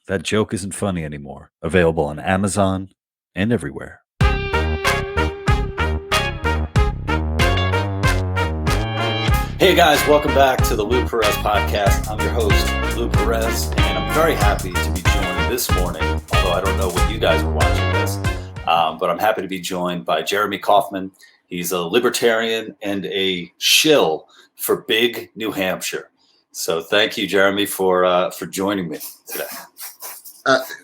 That Joke Isn't Funny Anymore. Available on Amazon and everywhere. Hey guys, welcome back to the Lou Perez Podcast. I'm your host, Lou Perez, and I'm very happy to be joined this morning, although I don't know when you guys are watching this, but I'm happy to be joined by Jeremy Kauffman. He's a libertarian and a shill for big New Hampshire. So thank you, Jeremy, for joining me today.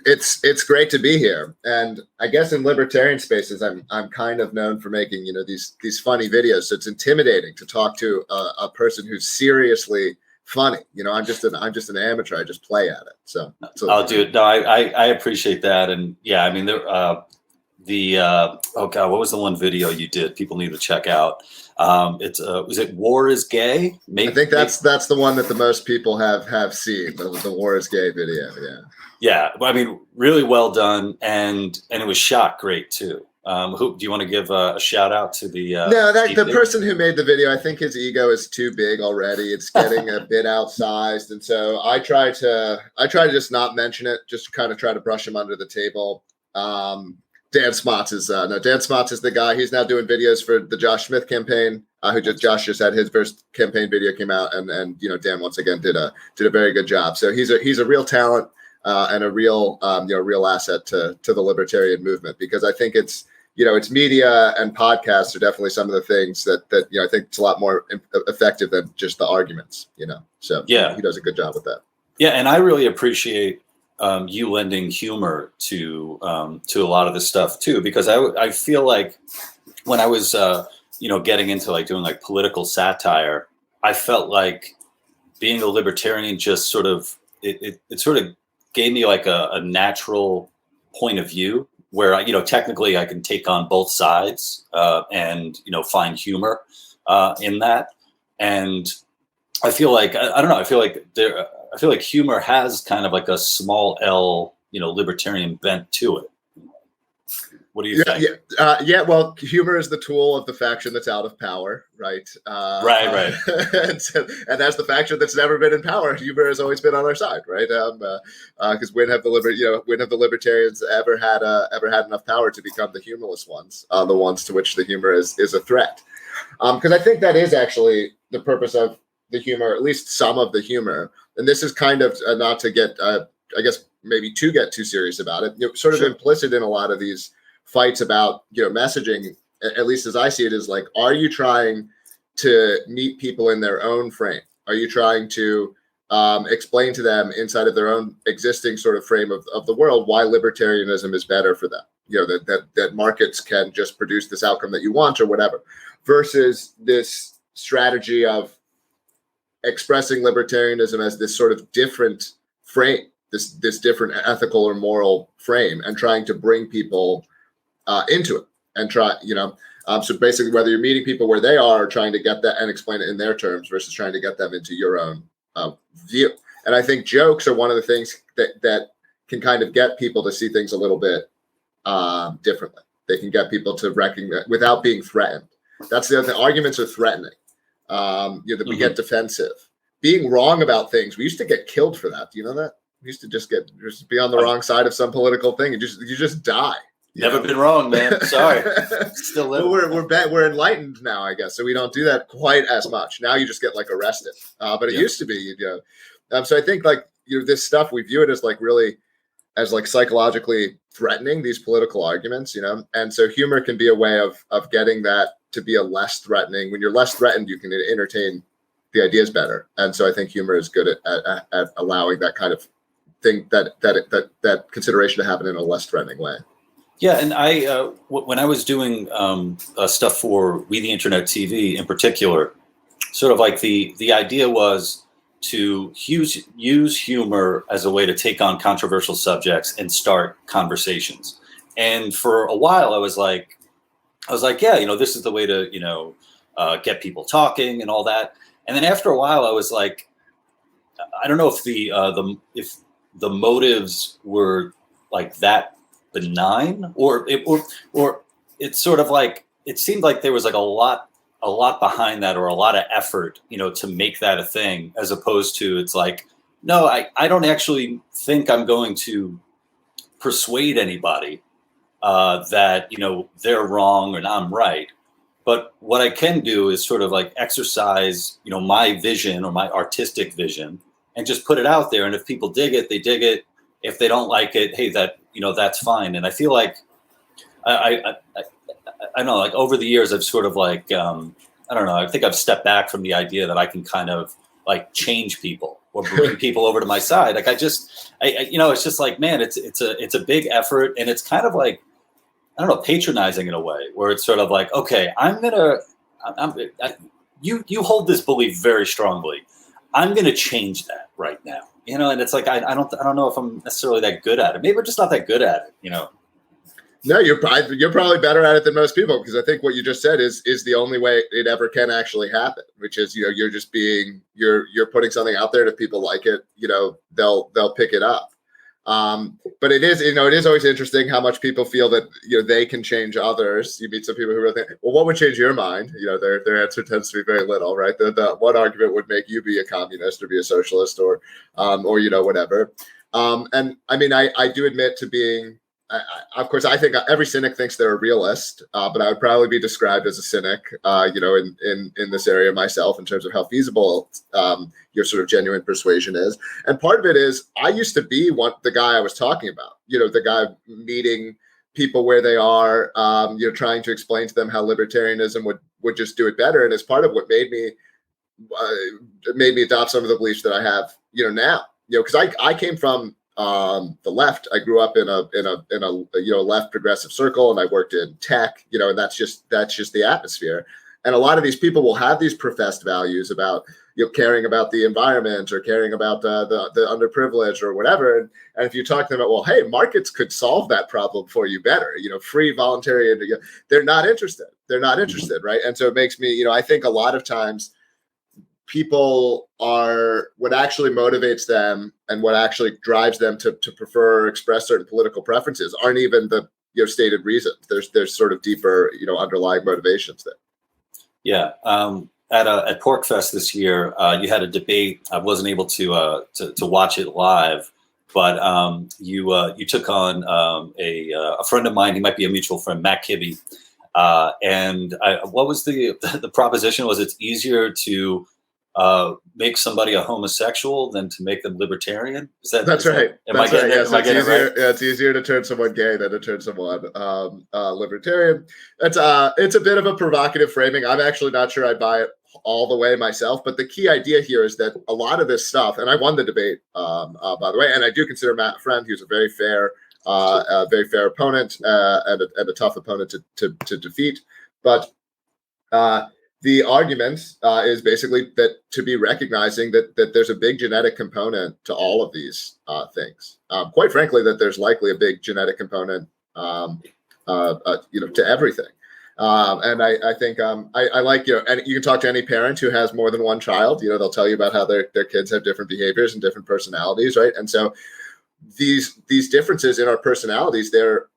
It's great to be here, and I guess in libertarian spaces, I'm kind of known for making these funny videos. So it's intimidating to talk to a person who's seriously funny. I'm just an amateur. I just play at it. So I'll do it. No, I appreciate that, and yeah, I mean what was the one video you did? People need to check out. Was it War is Gay? I think that's the one that the most people have seen. The War is Gay video. Yeah. Yeah, I mean, really well done, and it was shot great too. Who do you want to give a shout out to the? The person who made the video. I think his ego is too big already. It's getting a bit outsized, and so I try to just not mention it. Just kind of try to brush him under the table. Dan Smots is the guy. He's now doing videos for the Josh Smith campaign. Josh just had his first campaign video came out, and Dan once again did a very good job. So he's a real talent. And a real asset to the libertarian movement, because I think it's media and podcasts are definitely some of the things that I think it's a lot more effective than just the arguments. So yeah, he does a good job with that. Yeah, and I really appreciate you lending humor to a lot of this stuff too, because I feel like when I was getting into like doing like political satire, I felt like being a libertarian just sort of it sort of gave me like a natural point of view where technically I can take on both sides and find humor in that. And I feel like I don't know. I feel like humor has kind of like a small L libertarian bent to it. What do you think? Yeah. Well, humor is the tool of the faction that's out of power, right? Right. and that's the faction that's never been in power. Humor has always been on our side, right? Because when have the libertarians ever had enough power to become the humorless ones, the ones to which the humor is a threat? Because I think that is actually the purpose of the humor, at least some of the humor. And this is kind of not to get, I guess, maybe to get too serious about it. Sort of implicit in a lot of these fights about messaging, at least as I see it, is like, are you trying to meet people in their own frame? Are you trying to explain to them inside of their own existing sort of frame of the world why libertarianism is better for them? That markets can just produce this outcome that you want or whatever, versus this strategy of expressing libertarianism as this sort of different frame, this different ethical or moral frame, and trying to bring people into it and try, so basically whether you're meeting people where they are or trying to get that and explain it in their terms versus trying to get them into your own view. And I think jokes are one of the things that can kind of get people to see things a little bit differently. They can get people to recognize without being threatened. That's the other thing. Arguments are threatening. We get defensive. Being wrong about things. We used to get killed for that. Do you know that? We used to just be on the wrong side of some political thing and you just die. Never been wrong, man. Sorry. Still living. Well, we're enlightened now, I guess. So we don't do that quite as much. Now you just get like arrested. But it used to be, so I think like this stuff, we view it as like really as like psychologically threatening, these political arguments, and so humor can be a way of getting that to be a less threatening. When you're less threatened, you can entertain the ideas better. And so I think humor is good at allowing that kind of thing, that consideration to happen in a less threatening way. Yeah, and I when I was doing stuff for We the Internet TV in particular, sort of like the idea was to use humor as a way to take on controversial subjects and start conversations. And for a while, I was like, yeah, this is the way to get people talking and all that. And then after a while, I was like, I don't know if the motives were like that benign, or it's sort of like, it seemed like there was like a lot behind that, or a lot of effort, to make that a thing, as opposed to it's like, No, I don't actually think I'm going to persuade anybody that, they're wrong and I'm right. But what I can do is sort of like exercise, my vision or my artistic vision and just put it out there. And if people dig it, they dig it. If they don't like it, hey, that's fine. And I feel like I know, like over the years, I've sort of like, I don't know, I think I've stepped back from the idea that I can kind of like change people or bring people over to my side. Like it's just like, man, it's a big effort, and it's kind of like, I don't know, patronizing in a way where it's sort of like, okay, you hold this belief very strongly. I'm going to change that right now, and it's like, I don't know if I'm necessarily that good at it. Maybe we're just not that good at it, No, you're probably better at it than most people, because I think what you just said is the only way it ever can actually happen, which is, you're just you're putting something out there. If people like it, they'll pick it up. But it is always interesting how much people feel that, they can change others. You meet some people who really think, well, what would change your mind? Their answer tends to be very little, right? The what argument would make you be a communist or be a socialist or whatever. And I mean, I do admit to being, of course, I think every cynic thinks they're a realist, but I would probably be described as a cynic, in this area myself, in terms of how feasible your sort of genuine persuasion is. And part of it is, I used to be the guy I was talking about, the guy meeting people where they are, trying to explain to them how libertarianism would just do it better. And it's part of what made me adopt some of the beliefs that I have, now, because I came from the left. I grew up in a left progressive circle, and I worked in tech, and that's just the atmosphere. And a lot of these people will have these professed values about, caring about the environment or caring about the underprivileged or whatever. And if you talk to them about, well, hey, markets could solve that problem for you better, free, voluntary, and they're not interested. They're not interested, right? And so it makes me, I think a lot of times people are, what actually motivates them and what actually drives them to prefer or express certain political preferences aren't even the stated reasons. There's sort of deeper underlying motivations there. Yeah. At PorcFest this year, you had a debate. I wasn't able to watch it live, but you took on a friend of mine. He might be a mutual friend, Matt Kibbe. And what was the proposition? Was it's easier to make somebody a homosexual than to make them libertarian? That's right. Right? It's easier to turn someone gay than to turn someone libertarian. It's a bit of a provocative framing. I'm actually not sure I buy it all the way myself, but the key idea here is that a lot of this stuff, and I won the debate, by the way, and I do consider Matt a friend. He was a very fair opponent, and a tough opponent to defeat. But the argument is basically that to be recognizing that there's a big genetic component to all of these things. Quite frankly, that there's likely a big genetic component, to everything. And I think I like, and you can talk to any parent who has more than one child. They'll tell you about how their kids have different behaviors and different personalities, right? And so these differences in our personalities, they're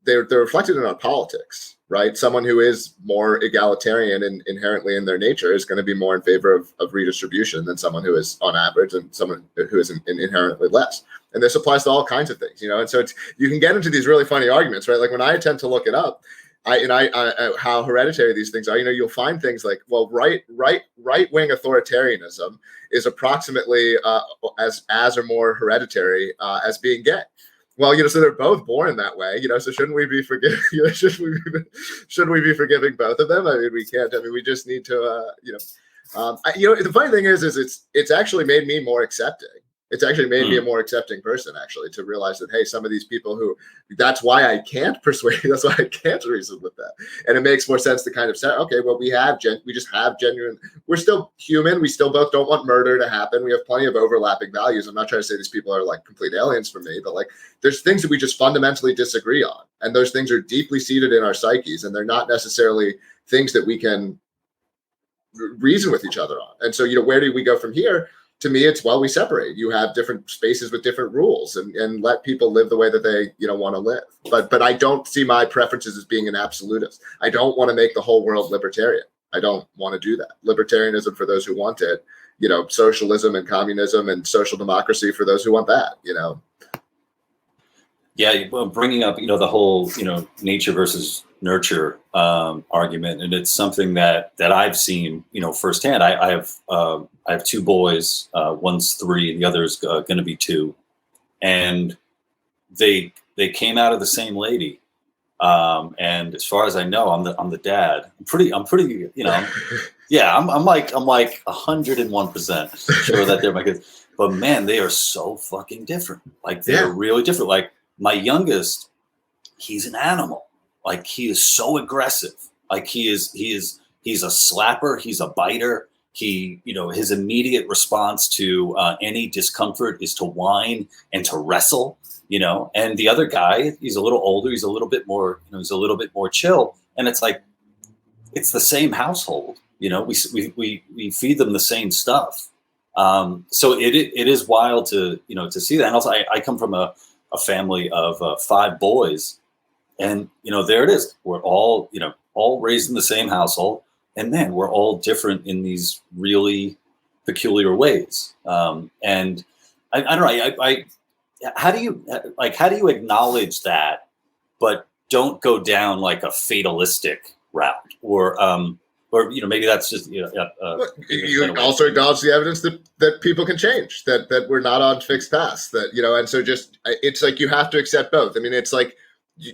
reflected in our politics, right? Someone who is more egalitarian and inherently in their nature is going to be more in favor of redistribution than someone who is on average, and someone who is inherently less. And this applies to all kinds of things, And so you can get into these really funny arguments, right? Like when I attempt to look it up, how hereditary these things are, you'll find things like, well, right-wing authoritarianism is approximately as or more hereditary as being gay. Well, so they're both born that way, so shouldn't we be forgiving, should we be forgiving both of them? I mean, we can't. I mean, we just need to, the funny thing is it's actually made me more accepting. It's actually made me a more accepting person, actually, to realize that, hey, some of these people that's why I can't persuade, that's why I can't reason with that. And it makes more sense to kind of say, okay, well, we just have genuine, we're still human. We still both don't want murder to happen. We have plenty of overlapping values. I'm not trying to say these people are like complete aliens from me, but like there's things that we just fundamentally disagree on. And those things are deeply seated in our psyches, and they're not necessarily things that we can reason with each other on. And so, where do we go from here? To me, it's, well, we separate. You have different spaces with different rules, and let people live the way that they, want to live. But I don't see my preferences as being an absolutist. I don't want to make the whole world libertarian. I don't want to do that. Libertarianism, for those who want it, socialism and communism and social democracy for those who want that. Yeah, well, bringing up the whole nature versus nurture argument, and it's something that I've seen firsthand. I have two boys. One's 3, the other's going to be 2, and they came out of the same lady. And as far as I know, I'm the dad. I'm pretty yeah. I'm like 101% sure that they're my kids. But man, they are so fucking different. Like they're really different. Like my youngest, he's an animal. Like he is so aggressive. Like he's a slapper. He's a biter. His immediate response to any discomfort is to whine and to wrestle. And the other guy, he's a little older. He's a little bit more, he's a little bit more chill. And it's like, it's the same household. We feed them the same stuff. So it is wild to see that. And also I come from a family of 5 boys, and there it is. We're all raised in the same household, and then we're all different in these really peculiar ways. And I don't know. How do you acknowledge that, but don't go down like a fatalistic route, or maybe that's just you also acknowledge the evidence that people can change, that we're not on fixed paths, and so just it's like you have to accept both. I mean, it's like,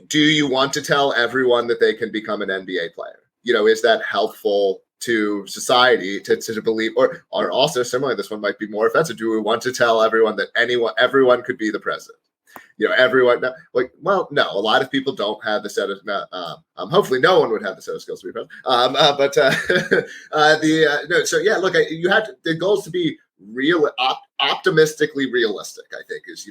do you want to tell everyone that they can become an NBA player? Is that helpful to society to believe, or also similarly, this one might be more offensive. Do we want to tell everyone that everyone could be the president? Everyone, no, a lot of people don't have the set of, hopefully no one would have the set of skills to be president. So yeah, look, you have to, the goal is to be optimistically realistic, I think is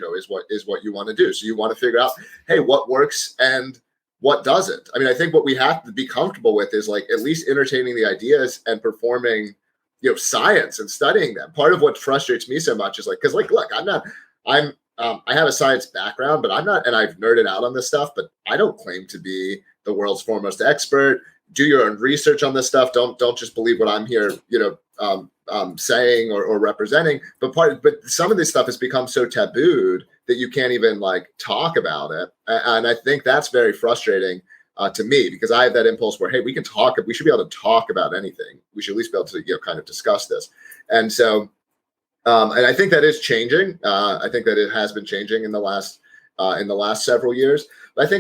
what you want to do. So you want to figure out, hey, what works and what doesn't. I mean, I think what we have to be comfortable with is like at least entertaining the ideas and performing, science and studying them. Part of what frustrates me so much is like, because like, look, I have a science background, but I'm not, and I've nerded out on this stuff, but I don't claim to be the world's foremost expert. Do your own research on this stuff. Don't just believe what I'm here, saying or representing. But some of this stuff has become so tabooed that you can't even like talk about it. And I think that's very frustrating to me, because I have that impulse where, hey, we should be able to talk about anything. We should at least be able to, kind of discuss this. And so, and I think that is changing. I think that it has been changing in the last several years. But I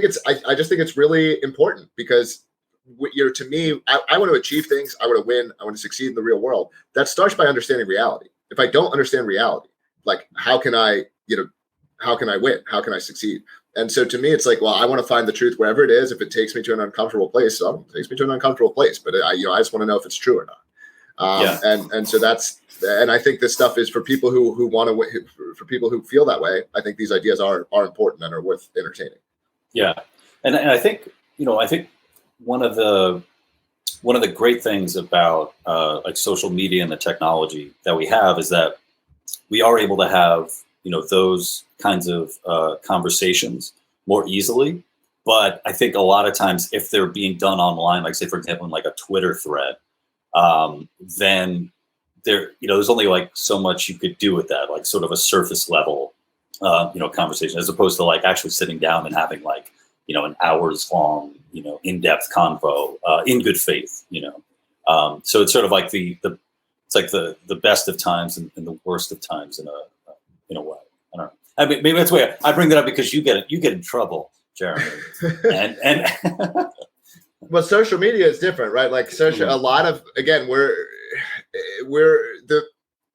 just think it's really important, because to me, I want to achieve things. I want to win. I want to succeed in the real world. That starts by understanding reality. If I don't understand reality, like how can I win? How can I succeed? And so to me, it's like, well, I want to find the truth wherever it is. If it takes me to an uncomfortable place, so it takes me to an uncomfortable place. But I just want to know if it's true or not. And so and I think this stuff is for people who want to, for people who feel that way. I think these ideas are important and are worth entertaining. Yeah, and I think one of the great things about like social media and the technology that we have is that we are able to have those kinds of conversations more easily. But I think a lot of times, if they're being done online, like say for example in like a Twitter thread, then there's only like so much you could do with that, like sort of a surface level conversation, as opposed to like actually sitting down and having like an hours long in-depth convo in good faith. So it's sort of like it's like the best of times and the worst of times in a way. I don't know. I mean, maybe that's why I bring that up, because you get in trouble, Jeremy. and Well, social media is different, right? Like a lot of, again,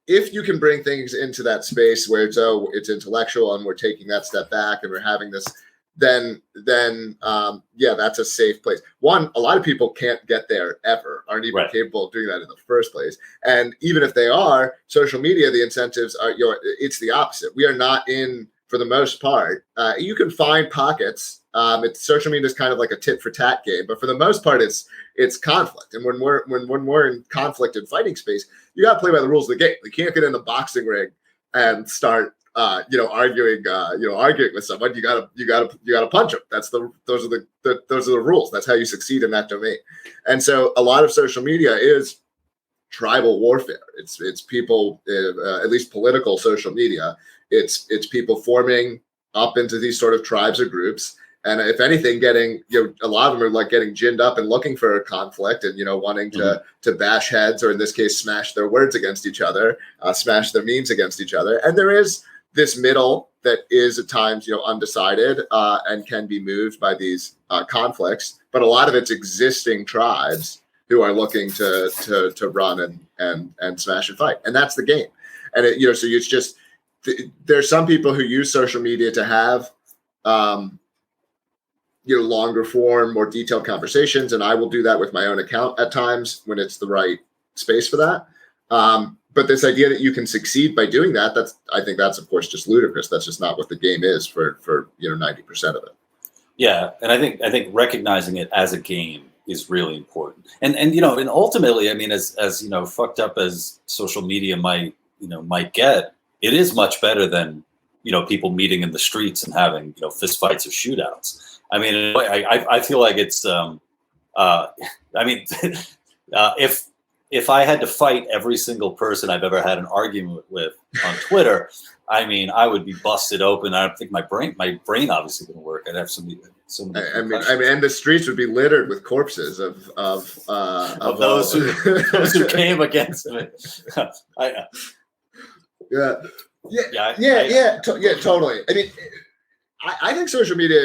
if you can bring things into that space where it's intellectual and we're taking that step back and we're having this, then that's a safe place. One, a lot of people can't get there ever, aren't even capable of doing that in the first place. And even if they are, social media, the incentives are, it's the opposite. We are not in, for the most part, you can find pockets. Social media is kind of like a tit for tat game, but for the most part, it's conflict. And when we're in conflict and fighting space, you got to play by the rules of the game. You can't get in the boxing ring and start arguing with someone. You gotta punch them. Those are the rules. That's how you succeed in that domain. And so a lot of social media is tribal warfare. It's people, at least political social media. It's people forming up into these sort of tribes or groups, and if anything, getting a lot of them are like getting ginned up and looking for a conflict, and wanting to bash heads, or in this case, smash their words against each other, smash their memes against each other. And there is this middle that is at times undecided and can be moved by these conflicts, but a lot of it's existing tribes who are looking to run and smash and fight, and that's the game. And so it's just there's some people who use social media to have longer form, more detailed conversations, and I will do that with my own account at times when it's the right space for that. But this idea that you can succeed by doing that, I think that's of course just ludicrous. That's just not what the game is for 90% of it. Yeah, and I think recognizing it as a game is really important. And ultimately, I mean, as fucked up as social media might get, it is much better than people meeting in the streets and having fist fights or shootouts. I mean, in a way, I feel like it's if I had to fight every single person I've ever had an argument with on Twitter, I mean, I would be busted open. I don't think my brain obviously wouldn't work. I'd have so many. I mean, and the streets would be littered with corpses of those who came against me. Totally. I mean, I think social media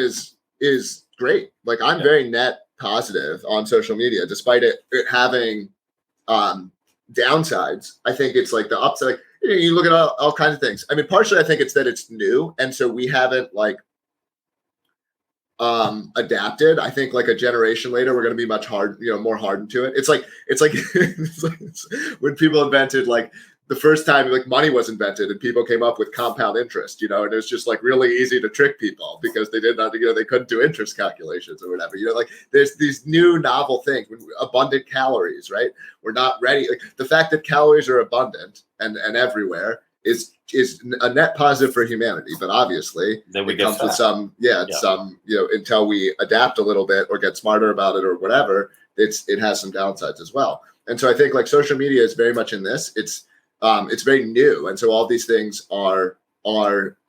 is great. Like, I'm very net positive on social media, despite it having downsides. I think it's like the upside. You look at all kinds of things. I mean, partially I think it's that it's new, and so we haven't adapted. I think like a generation later, we're going to be much more hardened to it. It's like when people invented the first time money was invented and people came up with compound interest, and it was just really easy to trick people because they did not, they couldn't do interest calculations or whatever. There's these new novel things, abundant calories, right? We're not ready. The fact that calories are abundant and everywhere is a net positive for humanity, but obviously then it comes with some until we adapt a little bit or get smarter about it or whatever, it has some downsides as well. And so I think social media is very much in this. It's very new, and so all these things are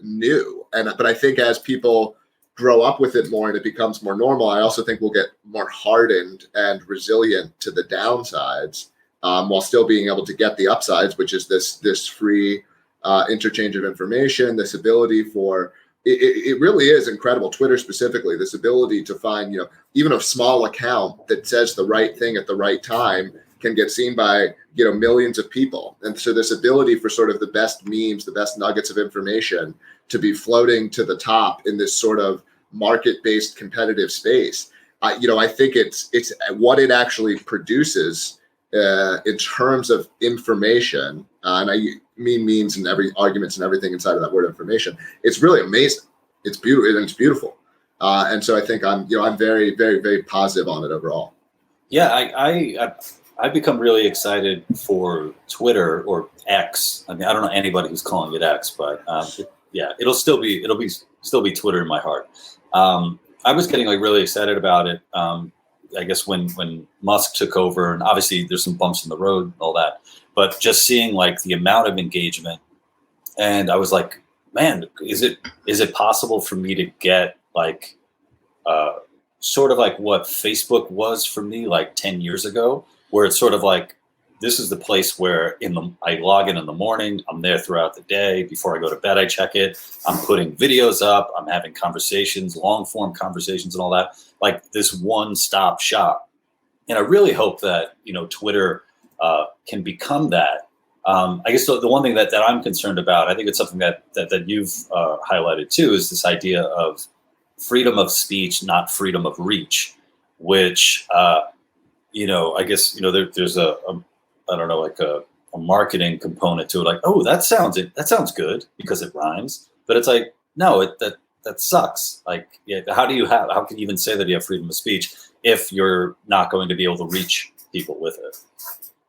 new. But I think as people grow up with it more and it becomes more normal, I also think we'll get more hardened and resilient to the downsides, while still being able to get the upsides, which is this free interchange of information, this ability for it really is incredible. Twitter specifically, this ability to find even a small account that says the right thing at the right time can get seen by millions of people. And so this ability for sort of the best memes, the best nuggets of information to be floating to the top in this sort of market-based competitive space, I think it's what it actually produces in terms of information, and I mean memes and arguments and everything inside of that word information. It's really amazing. It's beautiful, and it's beautiful. And so I think I'm very, very, very positive on it overall. Yeah, I've become really excited for Twitter, or X. I mean, I don't know anybody who's calling it X, but it'll still be Twitter in my heart. I was getting really excited about it. I guess when Musk took over, and obviously there's some bumps in the road and all that, but just seeing the amount of engagement, and I was like, man, is it possible for me to get sort of what Facebook was for me 10 years ago, where it's sort of this is the place where I log in the morning, I'm there throughout the day. Before I go to bed, I check it. I'm putting videos up. I'm having conversations, long form conversations and all that, this one-stop shop. And I really hope that, Twitter can become that. I guess the one thing that I'm concerned about, I think it's something that you've highlighted too, is this idea of freedom of speech, not freedom of reach, which, I guess, there's a marketing component to it. Oh, that sounds good because it rhymes, but it's no, that sucks. How can you even say that you have freedom of speech if you're not going to be able to reach people with it?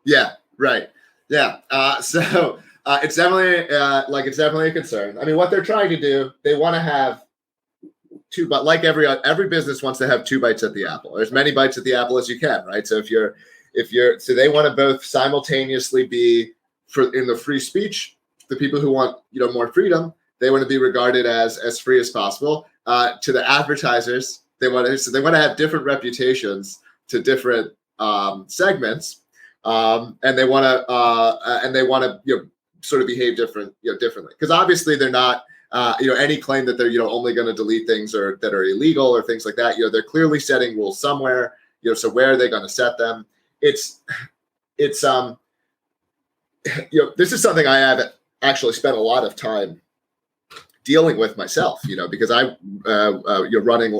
Yeah, right. Yeah. So it's definitely a concern. I mean, what they're trying to do, they want to have but every business wants to have two bites at the apple, or as many bites at the apple as you can, right? So if you're so they want to both simultaneously be in the free speech, the people who want, more freedom, they want to be regarded as free as possible. To the advertisers, they want to have different reputations to different segments, and they want to sort of behave differently, because obviously they're not any claim that they're only going to delete things that are illegal or things like that. They're clearly setting rules somewhere. So where are they going to set them? It's this is something I have actually spent a lot of time dealing with myself, because you're running,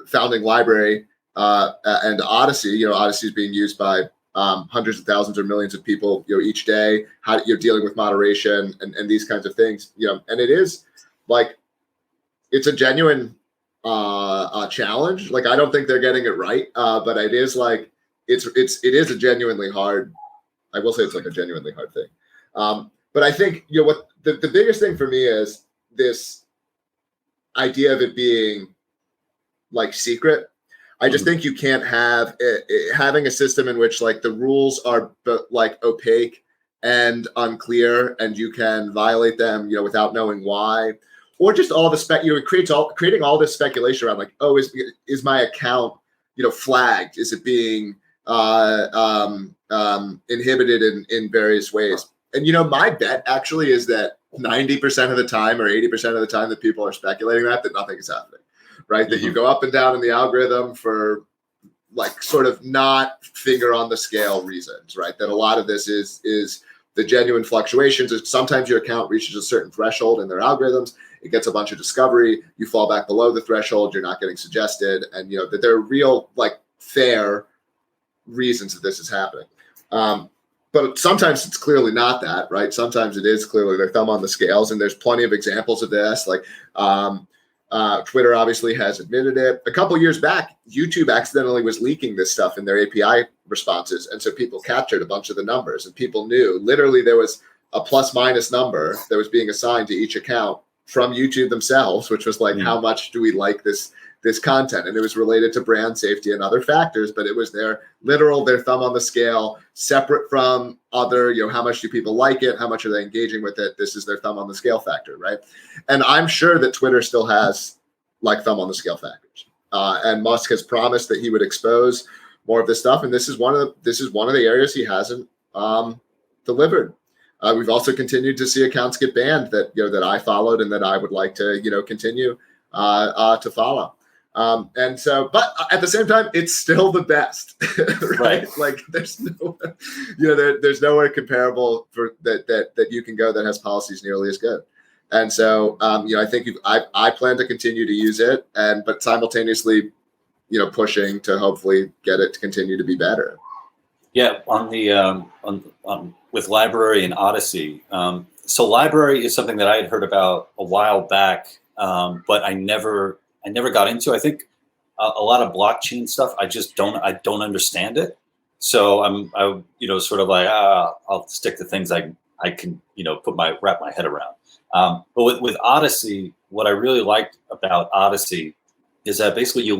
founding LBRY and Odysee. Odysee is being used by hundreds of thousands or millions of people, each day. How you're dealing with moderation and these kinds of things, and it is like it's a genuine challenge. Like I don't think they're getting it right, but it is like it is a genuinely hard. I will say it's like a genuinely hard thing. But I think what the biggest thing for me is this idea of it being like secret. I just think you can't have having a system in which like the rules are like opaque and unclear, and you can violate them, without knowing why, or just all the creating all this speculation around like, oh, is my account flagged? Is it being inhibited in various ways? And my bet actually is that 90% of the time or 80% of the time that people are speculating that nothing is happening. Right, that you go up and down in the algorithm for like sort of not finger on the scale reasons, right? That a lot of this is the genuine fluctuations. Sometimes your account reaches a certain threshold in their algorithms, it gets a bunch of discovery, you fall back below the threshold, you're not getting suggested, and that there are real like fair reasons that this is happening. But sometimes it's clearly not that, right? Sometimes it is clearly their thumb on the scales, and there's plenty of examples of this, like. Twitter obviously has admitted it. A couple years back, YouTube accidentally was leaking this stuff in their API responses. And so people captured a bunch of the numbers, and people knew literally there was a plus minus number that was being assigned to each account from YouTube themselves, which was like, how much do we like this content? And it was related to brand safety and other factors, but it was their thumb on the scale, separate from other, how much do people like it? How much are they engaging with it? This is their thumb on the scale factor, right? And I'm sure that Twitter still has like thumb on the scale factors. And Musk has promised that he would expose more of this stuff. And this is one of the areas he hasn't delivered. We've also continued to see accounts get banned that I followed and that I would like to, continue to follow. And so, but at the same time, it's still the best, right? Like there's no, there's nowhere comparable for that you can go that has policies nearly as good. And so, I think I plan to continue to use it, but simultaneously, pushing to hopefully get it to continue to be better. Yeah, on the with LBRY and Odysee. So LBRY is something that I had heard about a while back, but I never got into. I think a lot of blockchain stuff, I don't understand it. So I sort of like I'll stick to things I can wrap my head around. But with Odysee, what I really liked about Odysee is that basically I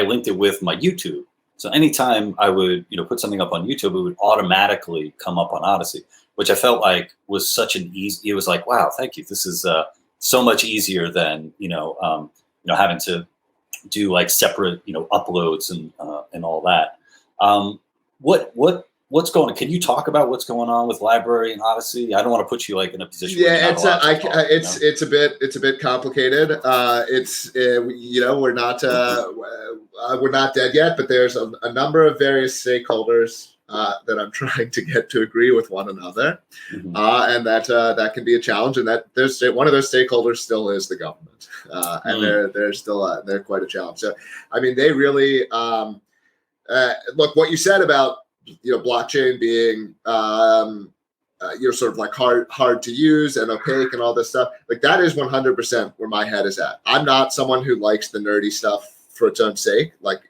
linked it with my YouTube. So anytime I would, put something up on YouTube, it would automatically come up on Odysee, which I felt like was such an easy, it was like, wow, thank you. This is so much easier than, having to do like separate, uploads and all that. What's going on? Can you talk about what's going on with LBRY and Odysee? I don't want to put you like in a position. Yeah, it's a bit complicated. We're not dead yet, but there's a number of various stakeholders that I'm trying to get to agree with one another, and that can be a challenge. And that there's one of those stakeholders still is the government, and they're quite a challenge. So I mean, they really look what you said about. Blockchain being, sort of like hard to use and opaque and all this stuff. Like that is 100% where my head is at. I'm not someone who likes the nerdy stuff for its own sake. Like,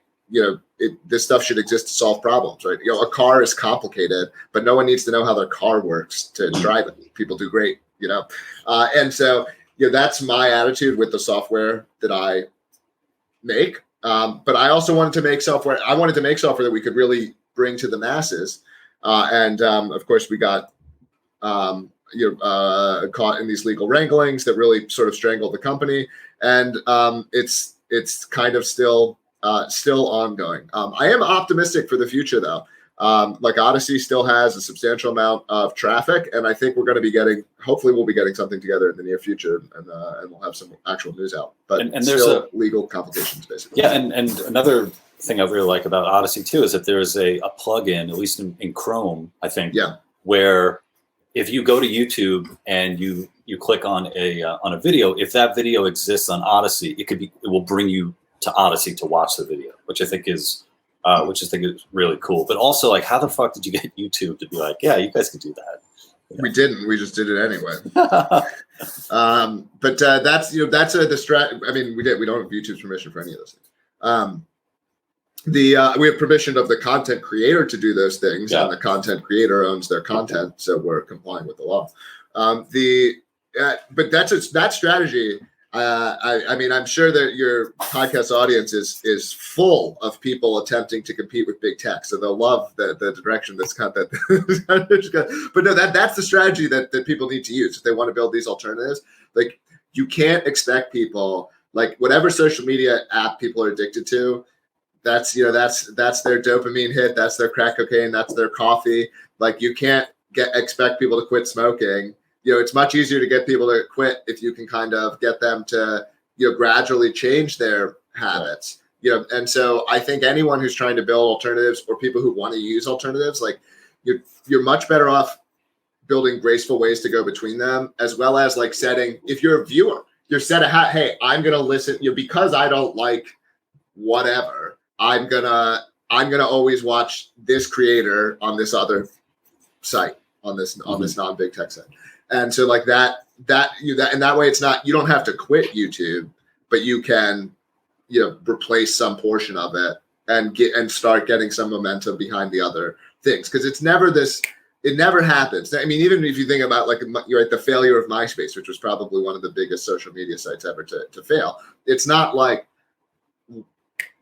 this stuff should exist to solve problems, right? A car is complicated, but no one needs to know how their car works to drive it. People do great, and so, that's my attitude with the software that I make. But I also wanted to make software. I wanted to make software that we could really bring to the masses. And of course, we got caught in these legal wranglings that really sort of strangled the company, and it's kind of still ongoing. I am optimistic for the future, though. Like Odysee still has a substantial amount of traffic, and I think we're going to be hopefully we'll be getting something together in the near future, and we'll have some actual news out. But and there's still legal complications, basically. Yeah, and another thing I really like about Odysee too is that there's a plugin, at least in Chrome, I think, where if you go to YouTube and you click on a video, if that video exists on Odysee, it will bring you to Odysee to watch the video, which I think is really cool. But also, like, how the fuck did you get YouTube to be like, yeah, you guys can do that? We didn't. We just did it anyway. But that's the strat. I mean, we don't have YouTube's permission for any of those things. We have permission of the content creator to do those things, and the content creator owns their content, so we're complying with the law. But that strategy. I mean, I'm sure that your podcast audience is full of people attempting to compete with big tech, so they'll love the direction that's kind of that. But no, that's the strategy that people need to use if they want to build these alternatives. Like, you can't expect people, like, whatever social media app people are addicted to, that's their dopamine hit, that's their crack cocaine, that's their coffee. Like, you can't expect people to quit smoking. It's much easier to get people to quit if you can kind of get them to, gradually change their habits. And so I think anyone who's trying to build alternatives, or people who want to use alternatives, like, you're much better off building graceful ways to go between them, as well as, like, if you're a viewer, you're set hey, I'm going to listen, because I don't like whatever, I'm going to always watch this creator on this other site, on this non-big tech site. And so, like, that and that way, it's not, you don't have to quit YouTube, but you can, replace some portion of it and start getting some momentum behind the other things. Because it never happens. I mean, even if you think about, like, the failure of MySpace, which was probably one of the biggest social media sites ever to fail. It's not like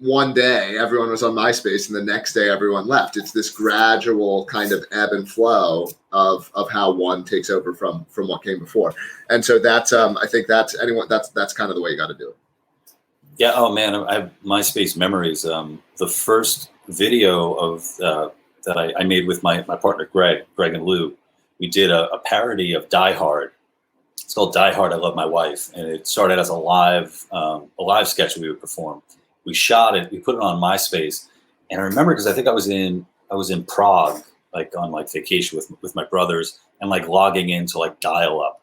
one day everyone was on MySpace and the next day everyone left. It's this gradual kind of ebb and flow of how one takes over from what came before. And so that's I think that's kind of the way you got to do it. Yeah. Oh man, I have MySpace memories. The first video of that I made with my partner Greg and Lou, we did a parody of Die Hard. It's called Die Hard, I Love My Wife, and it started as a live sketch we would perform. We shot it, we put it on MySpace, and I remember because I think I was in Prague, like on like vacation with my brothers, and like logging into like dial up,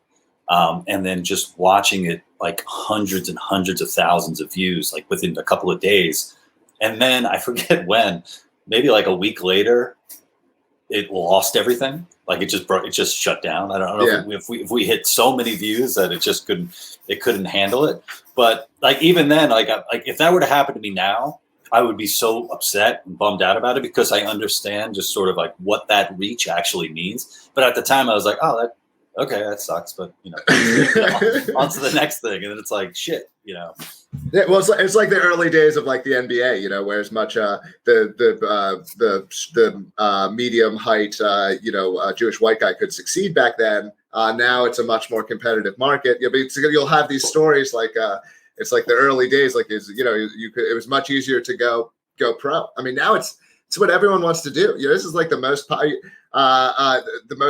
and then just watching it, like hundreds and hundreds of thousands of views, like within a couple of days, and then I forget when, maybe like a week later, it lost everything. Like it just shut down. I don't know if we hit so many views that it couldn't handle it. But like even then, like if that were to happen to me now, I would be so upset and bummed out about it, because I understand just sort of like what that reach actually means. But at the time, I was like, oh, that sucks. But on to the next thing, and then it's like shit, Yeah, well, it's like the early days of like the NBA, where as much the medium height, Jewish white guy could succeed back then. Now it's a much more competitive market. You'll have these stories like it's like the early days, like it was much easier to go pro. I mean, now it's what everyone wants to do. This is like the most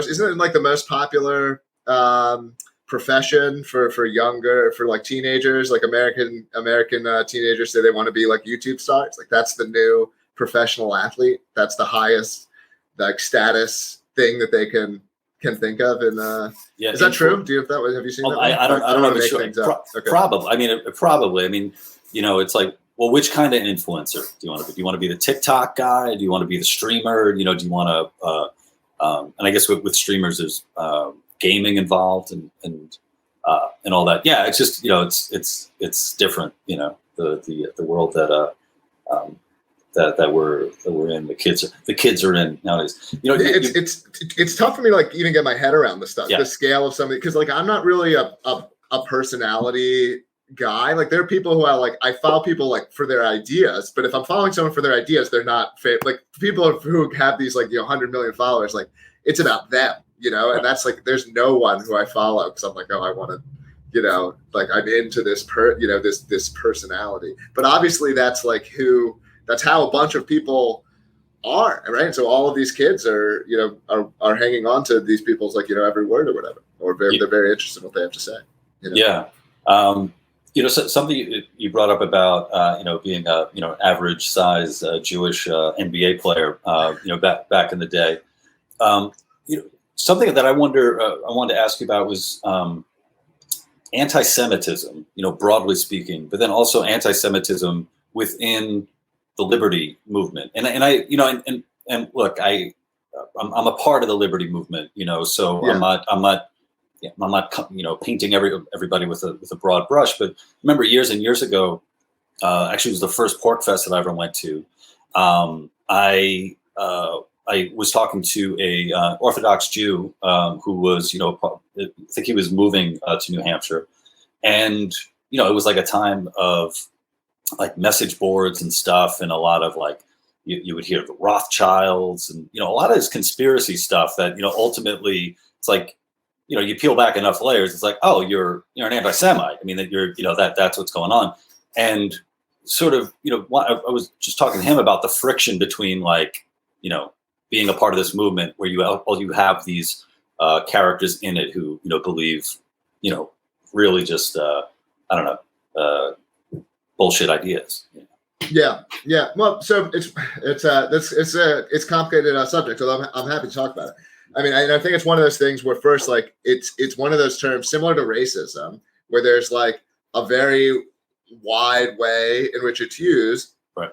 isn't it like the most popular profession for like teenagers, like American teenagers say they want to be like YouTube stars. Like that's the new professional athlete. That's the highest like status thing that they can think of. And is that true? Have you seen that? I don't know. Okay. Probably. I mean, probably. I mean, it's like, well, which kind of influencer do you want to be? Do you want to be the TikTok guy? Do you want to be the streamer? Do you want to? And I guess with streamers, there's gaming involved and all that. Yeah, it's just it's different. The world that we're in. The kids are in nowadays. It's tough for me to like even get my head around the stuff, the scale of something, because like I'm not really a personality guy. Like there are people who I follow people like for their ideas, but if I'm following someone for their ideas, they're not like people who have these like 100 million followers. Like it's about them, and that's like there's no one who I follow because I'm like, oh, I want to, like I'm into this this personality. But obviously that's how a bunch of people are, right? So all of these kids are are hanging on to these people's every word or whatever, or they're very interested in what they have to say. Yeah. So something you brought up about being a average size Jewish NBA player back in the day. Something that I wanted to ask you about was anti-Semitism, broadly speaking, but then also anti-Semitism within the liberty movement. And I look, I'm a part of the liberty movement, so yeah. I'm not painting everybody with a broad brush, but remember years and years ago, actually it was the first PorcFest that I ever went to. I was talking to a Orthodox Jew who was, I think he was moving to New Hampshire, and it was like a time of like message boards and stuff, and a lot of like you would hear the Rothschilds and a lot of this conspiracy stuff that ultimately it's like you peel back enough layers, it's like, oh, you're an anti-Semite. I mean, that you're that's what's going on, and sort of I was just talking to him about the friction between like being a part of this movement where you have these characters in it who believe really just I don't know bullshit ideas. Yeah. Well, so it's a complicated subject, so I'm happy to talk about it. I mean, I think it's one of those things where first, like, it's one of those terms similar to racism, where there's like a very wide way in which it's used. Right.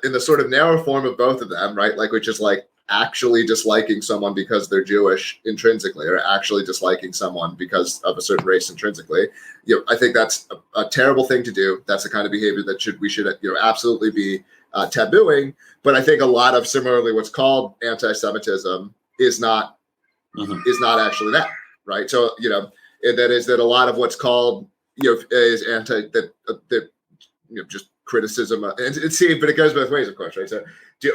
In the sort of narrow form of both of them, right? Like, which is like actually disliking someone because they're Jewish intrinsically, or actually disliking someone because of a certain race intrinsically. I think that's a terrible thing to do. That's the kind of behavior that we should absolutely be tabooing. But I think a lot of similarly what's called anti-Semitism is not actually that, right? So that a lot of what's called is just criticism, and but it goes both ways, of course, right? So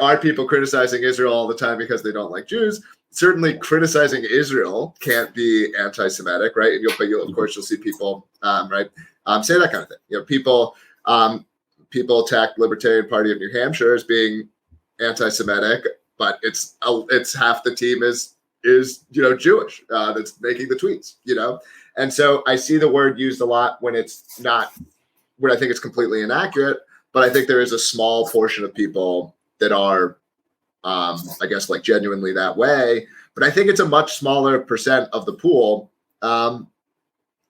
are people criticizing Israel all the time because they don't like Jews? Certainly, criticizing Israel can't be anti-Semitic, right? And of course you'll see people say that kind of thing. People attack Libertarian Party of New Hampshire as being anti-Semitic, but it's half the team is Jewish that's making the tweets, and so I see the word used a lot when it's not, when I think it's completely inaccurate, but I think there is a small portion of people that are I guess like genuinely that way, but I think it's a much smaller percent of the pool than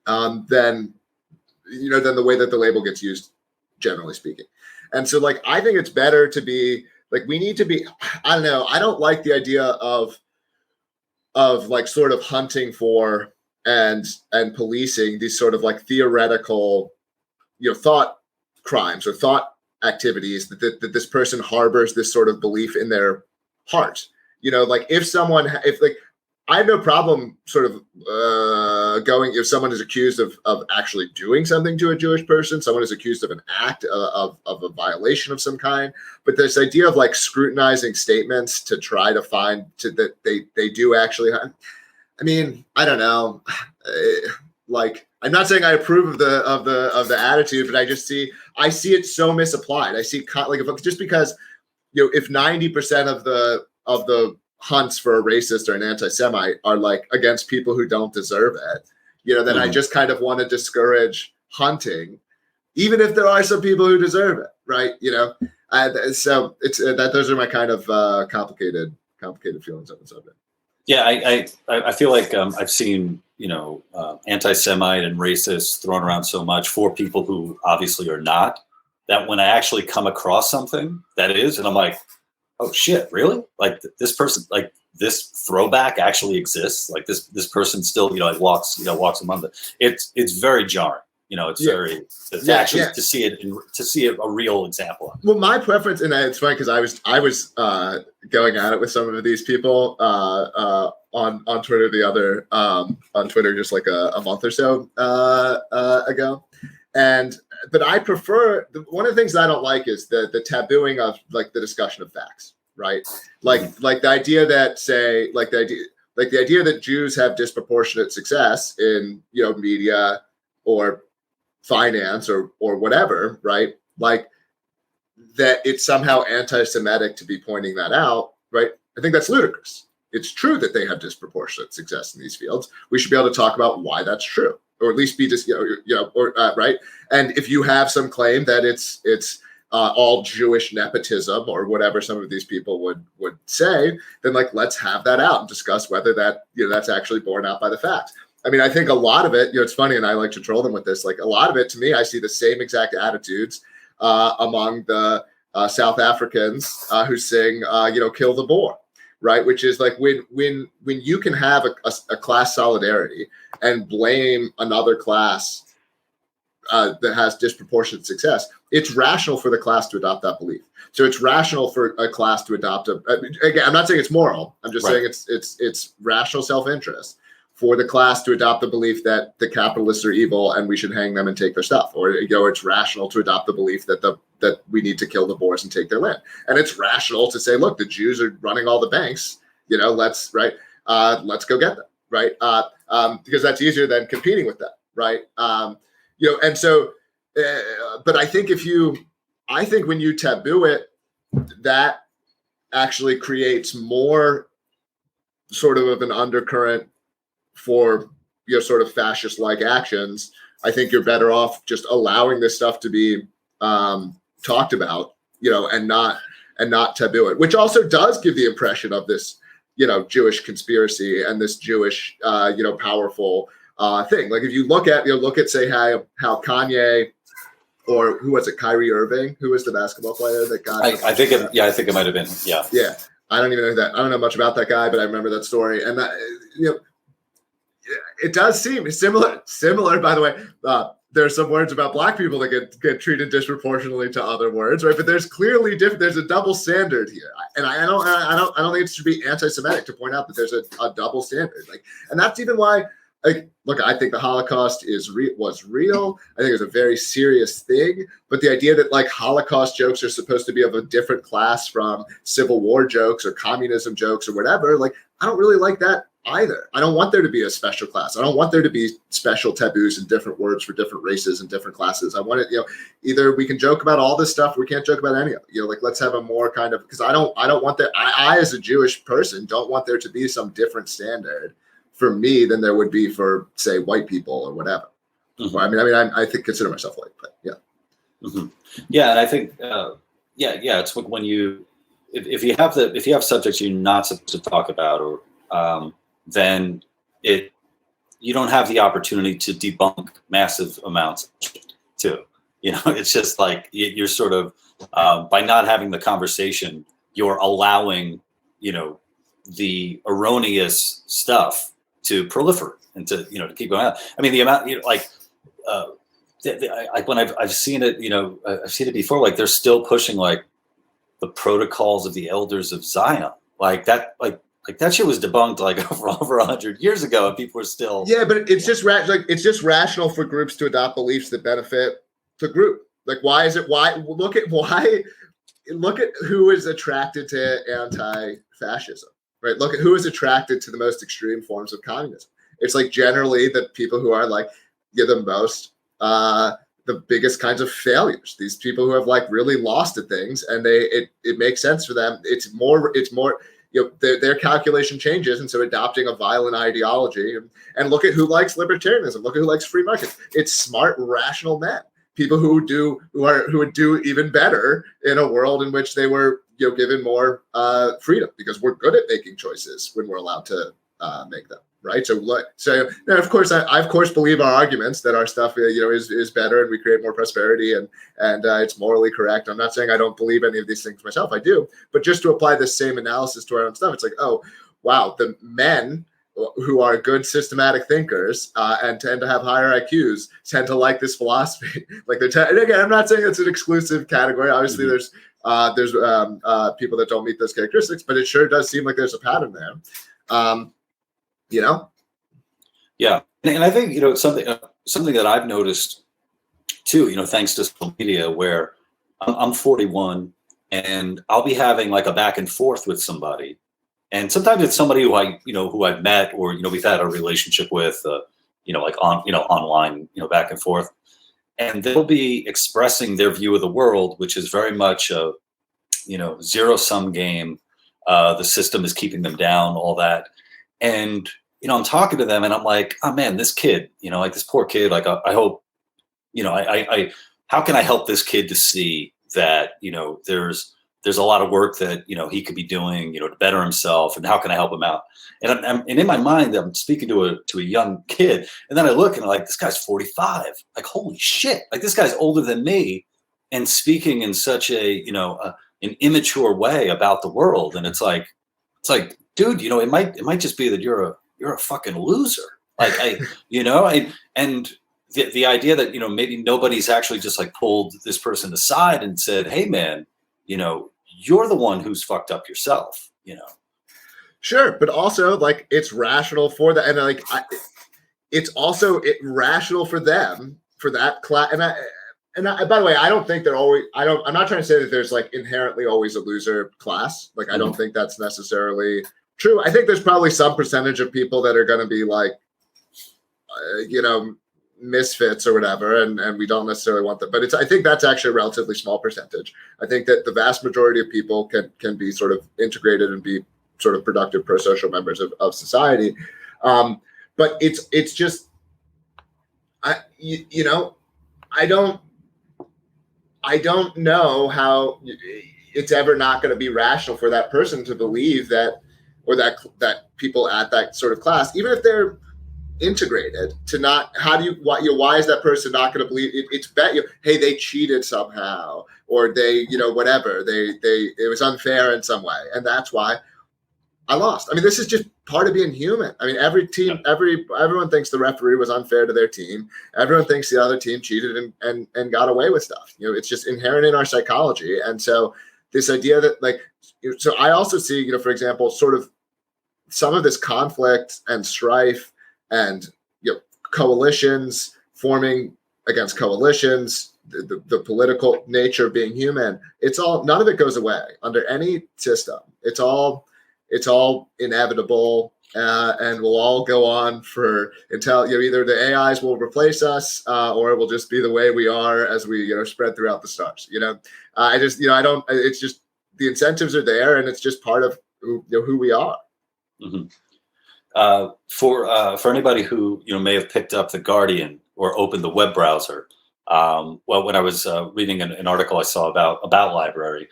the way that the label gets used, generally speaking. And so like I think it's better to be like, we need to be, I don't know, I don't like the idea of like sort of hunting for and policing these sort of like theoretical thought crimes or thought activities that this person harbors this sort of belief in their heart. Like if I have no problem sort of going, if someone is accused of actually doing something to a Jewish person, someone is accused of an act of a violation of some kind, but this idea of like scrutinizing statements to try to find that they do actually, I mean, I don't know, like I'm not saying I approve of the attitude, but I see it so misapplied. I see like just because if 90% of the hunts for a racist or an anti-Semite are like against people who don't deserve it, then I just kind of want to discourage hunting, even if there are some people who deserve it, right? So it's that those are my kind of complicated feelings on the subject. Yeah, I feel like I've seen anti-Semite and racist thrown around so much for people who obviously are not, that when I actually come across something that is, and I'm like, oh shit, really? Like this person, like this throwback actually exists. Like this person still, like walks among them. It's very jarring. Actually to see it a real example of it. Well, my preference, and it's funny because I was going at it with some of these people on Twitter on Twitter just like a month or so ago, But I prefer, one of the things I don't like is the tabooing of like the discussion of facts, right? Like the idea that the idea that Jews have disproportionate success in, you know, media or finance or whatever, right? Like that it's somehow anti-Semitic to be pointing that out, right? I think that's ludicrous. It's true that they have disproportionate success in these fields. We should be able to talk about why that's true, or at least be just, right? And if you have some claim that it's all Jewish nepotism or whatever some of these people would say, then like let's have that out and discuss whether that, you know, that's actually borne out by the facts. I mean, I think a lot of it, you know, it's funny, and I like to troll them with this. Like a lot of it, to me, I see the same exact attitudes among the South Africans who sing, you know, "Kill the Boer," right? Which is like when you can have a class solidarity and blame another class that has disproportionate success, it's rational for the class to adopt that belief. So it's rational for a class to adopt again, I'm not saying it's moral. I'm just saying it's rational self-interest for the class to adopt the belief that the capitalists are evil and we should hang them and take their stuff. Or, you know, it's rational to adopt the belief that we need to kill the Boers and take their land. And it's rational to say, look, the Jews are running all the banks, you know, let's go get them, right? Because that's easier than competing with them, right? You know, and so, but I think when you taboo it, that actually creates more sort of an undercurrent for, you know, sort of fascist-like actions. I think you're better off just allowing this stuff to be talked about, you know, and not taboo it, which also does give the impression of this, you know, Jewish conspiracy and this Jewish, you know, powerful thing. Like if you look at say how Kanye, or who was it, Kyrie Irving, who was the basketball player that got? I think it might have been. Yeah. Yeah. I don't even know that. I don't know much about that guy, but I remember that story. And that, you know, it does seem similar. By the way, there's some words about Black people that get treated disproportionately to other words, right? But there's clearly different. There's a double standard here, and I don't think it should be anti-Semitic to point out that there's a double standard. Like, and that's even why. Like, look, I think the Holocaust was real. I think it was a very serious thing. But the idea that like Holocaust jokes are supposed to be of a different class from Civil War jokes or communism jokes or whatever, like I don't really like that either. I don't want there to be a special class. I don't want there to be special taboos and different words for different races and different classes. I want it, you know, either we can joke about all this stuff, or we can't joke about any of it. You know, like let's have a more kind of, because I don't want that. I as a Jewish person don't want there to be some different standard for me than there would be for, say, white people or whatever. Mm-hmm. I think consider myself white, but yeah. Mm-hmm. Yeah, and I think, it's like when if you have subjects you're not supposed to talk about, or then you don't have the opportunity to debunk massive amounts of shit too. You know, it's just like you're sort of by not having the conversation, you're allowing, you know, the erroneous stuff to proliferate and to, you know, to keep going out. I mean, the amount, you know, like when I've seen it, you know, I've seen it before, like they're still pushing like the protocols of the elders of Zion, like that shit was debunked like over 100 years ago, and people are still. Yeah, but it's just it's just rational for groups to adopt beliefs that benefit the group. Like, look at who is attracted to anti-fascism. Right. Look at who is attracted to the most extreme forms of communism. It's like generally the people who are like, you're the most, the biggest kinds of failures. These people who have like really lost at things, and it makes sense for them. It's more, you know, their calculation changes, and so adopting a violent ideology. And look at who likes libertarianism. Look at who likes free markets. It's smart, rational men. People who would do even better in a world in which they were, you know, given more freedom, because we're good at making choices when we're allowed to make them, right? So now, of course, I of course believe our arguments that our stuff, you know, is better and we create more prosperity and it's morally correct. I'm not saying I don't believe any of these things myself. I do, but just to apply the same analysis to our own stuff, it's like, oh, wow, the men who are good systematic thinkers and tend to have higher IQs tend to like this philosophy. Like and again, I'm not saying it's an exclusive category. Obviously, there's people that don't meet those characteristics, but it sure does seem like there's a pattern there. You know? Yeah, and I think, you know, something that I've noticed too, thanks to social media, where I'm 41 and I'll be having like a back and forth with somebody. And sometimes it's somebody who I've met, or, we've had a relationship with, like online, back and forth. And they'll be expressing their view of the world, which is very much a, zero-sum game. The system is keeping them down, all that. And, I'm talking to them and I'm like, oh man, this kid, like this poor kid, like I hope, how can I help this kid to see that, there's a lot of work that, he could be doing, to better himself, and how can I help him out? And and in my mind, I'm speaking to a young kid, and then I look and I'm like, this guy's 45. Like, holy shit. Like, this guy's older than me and speaking in such an immature way about the world. And it's like, dude, it might just be that you're a fucking loser. Like, and the idea that, maybe nobody's actually just like pulled this person aside and said, hey man, you're the one who's fucked up yourself, Sure. But also, like, it's rational for that. And like, it's also rational for them, for that class. And by the way, I don't think they're always, I'm not trying to say that there's like inherently always a loser class. Like, I don't think that's necessarily true. I think there's probably some percentage of people that are going to be like, misfits or whatever, and we don't necessarily want that. But I think that's actually a relatively small percentage. I think that the vast majority of people can be sort of integrated and be sort of productive pro-social members of society. But it's just, I don't know how it's ever not going to be rational for that person to believe that, or that people at that sort of class, even if they're integrated, to not, why is that person not going to believe it? It's bet hey, they cheated somehow, or they, whatever, it was unfair in some way, and that's why I lost. I mean, this is just part of being human. I mean, everyone thinks the referee was unfair to their team. Everyone thinks the other team cheated and got away with stuff. It's just inherent in our psychology. And so this idea that, like, so I also see, for example, sort of some of this conflict and strife and coalitions forming against coalitions, the political nature of being human. It's all, none of it goes away under any system. It's all inevitable, and we'll all go on until either the AIs will replace us, or it will just be the way we are as we spread throughout the stars. It's just, the incentives are there, and it's just part of who we are. Mm-hmm. For anybody who may have picked up The Guardian or opened the web browser, when I was reading an article I saw about LBRY,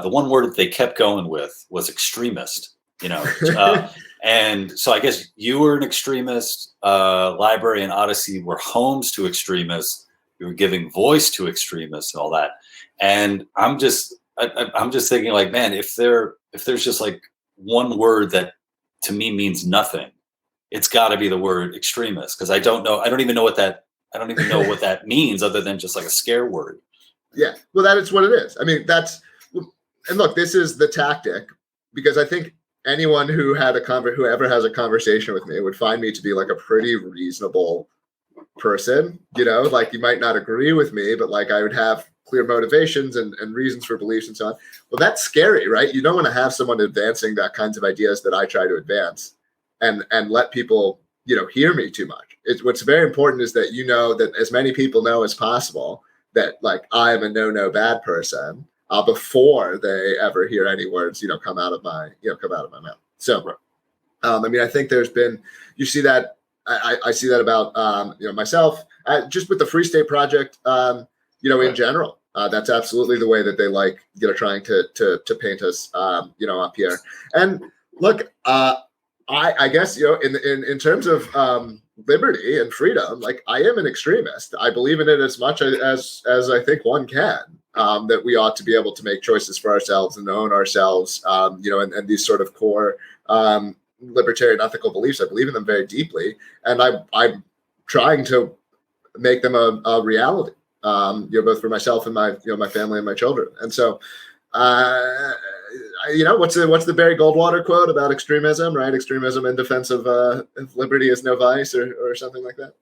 the one word that they kept going with was extremist. And so I guess you were an extremist. LBRY and Odysee were homes to extremists. You were giving voice to extremists and all that. And I'm just thinking, like, man, if there's just like one word that to me means nothing, it's got to be the word extremist, because I don't even know what that means, other than just like a scare word. Yeah, well, that is what it is. I mean, and look, this is the tactic, because I think anyone who ever has a conversation with me would find me to be like a pretty reasonable person. Like, you might not agree with me, but like I would have clear motivations and reasons for beliefs and so on. Well, that's scary, right? You don't want to have someone advancing that kinds of ideas that I try to advance and let people, hear me too much. What's very important is that, that as many people know as possible that, like, I am a no bad person, before they ever hear any words, come out of my mouth. So, I mean, I think there's been, you see that, I see that about, myself, just with the Free State Project, in general. That's absolutely the way that they like, trying to paint us, up here. And look, I guess, in terms of liberty and freedom, like, I am an extremist. I believe in it as much as I think one can. That we ought to be able to make choices for ourselves and own ourselves, and these sort of core libertarian ethical beliefs. I believe in them very deeply, and I'm trying to make them a reality. Both for myself and my family and my children. And so I what's the Barry Goldwater quote about extremism, right? Extremism in defense of liberty is no vice, or something like that.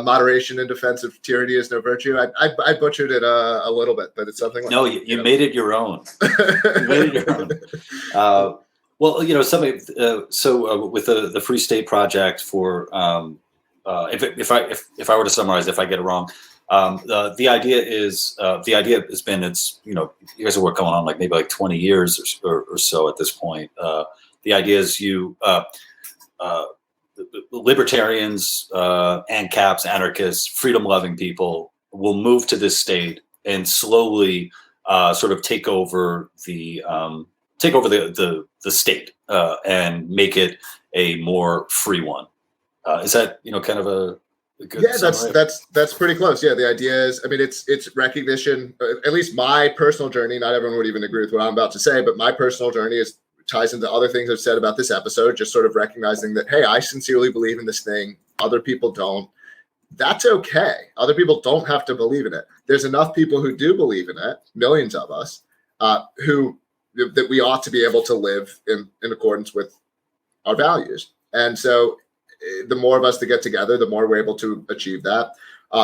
Moderation in defense of tyranny is no virtue. I butchered it a little bit, but it's something like no, you made it your own. You made it your own. Well, somebody. So with the Free State Project, for if I were to summarize, if I get it wrong, the idea has been, it's, you guys have worked going on like maybe like 20 years or so at this point. The idea is libertarians, ANCAPs, anarchists, freedom-loving people will move to this state and slowly sort of take over the state and make it a more free one. Is that kind of a good summary? that's pretty close. Yeah, the idea is, I mean, it's recognition. At least my personal journey. Not everyone would even agree with what I'm about to say, but my personal journey ties into other things I've said about this episode. Just sort of recognizing that, hey, I sincerely believe in this thing. Other people don't. That's okay. Other people don't have to believe in it. There's enough people who do believe in it, millions of us, that we ought to be able to live in accordance with our values. And so the more of us that get together, the more we're able to achieve that.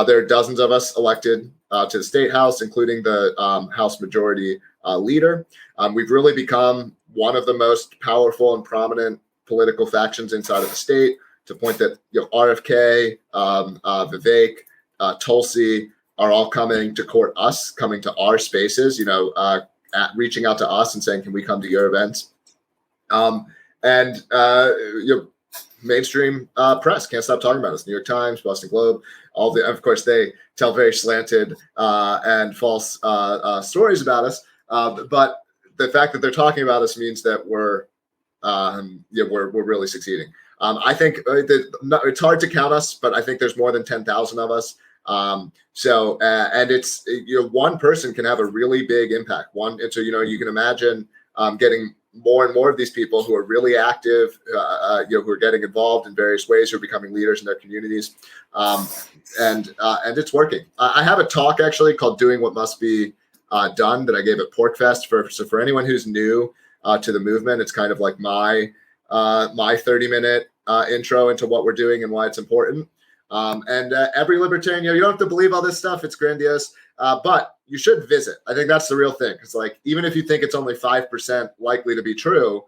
There are dozens of us elected to the state house, including the House Majority Leader. We've really become one of the most powerful and prominent political factions inside of the state, to the point that RFK, Vivek, Tulsi are all coming to court us, coming to our spaces, reaching out to us and saying, can we come to your events? Mainstream press can't stop talking about us. New York Times, Boston Globe, of course, they tell very slanted and false stories about us. But the fact that they're talking about us means that we're really succeeding. I think it's hard to count us, but I think there's more than 10,000 of us. And it's, one person can have a really big impact. So you can imagine getting more and more of these people who are really active, who are getting involved in various ways, who are becoming leaders in their communities, and it's working. I have a talk actually called "Doing What Must Be Done" that I gave at PorcFest. So for anyone who's new to the movement, it's kind of like my 30-minute intro into what we're doing and why it's important. Every libertarian, you don't have to believe all this stuff. It's grandiose, but you should visit. I think that's the real thing. It's like, even if you think it's only 5% likely to be true,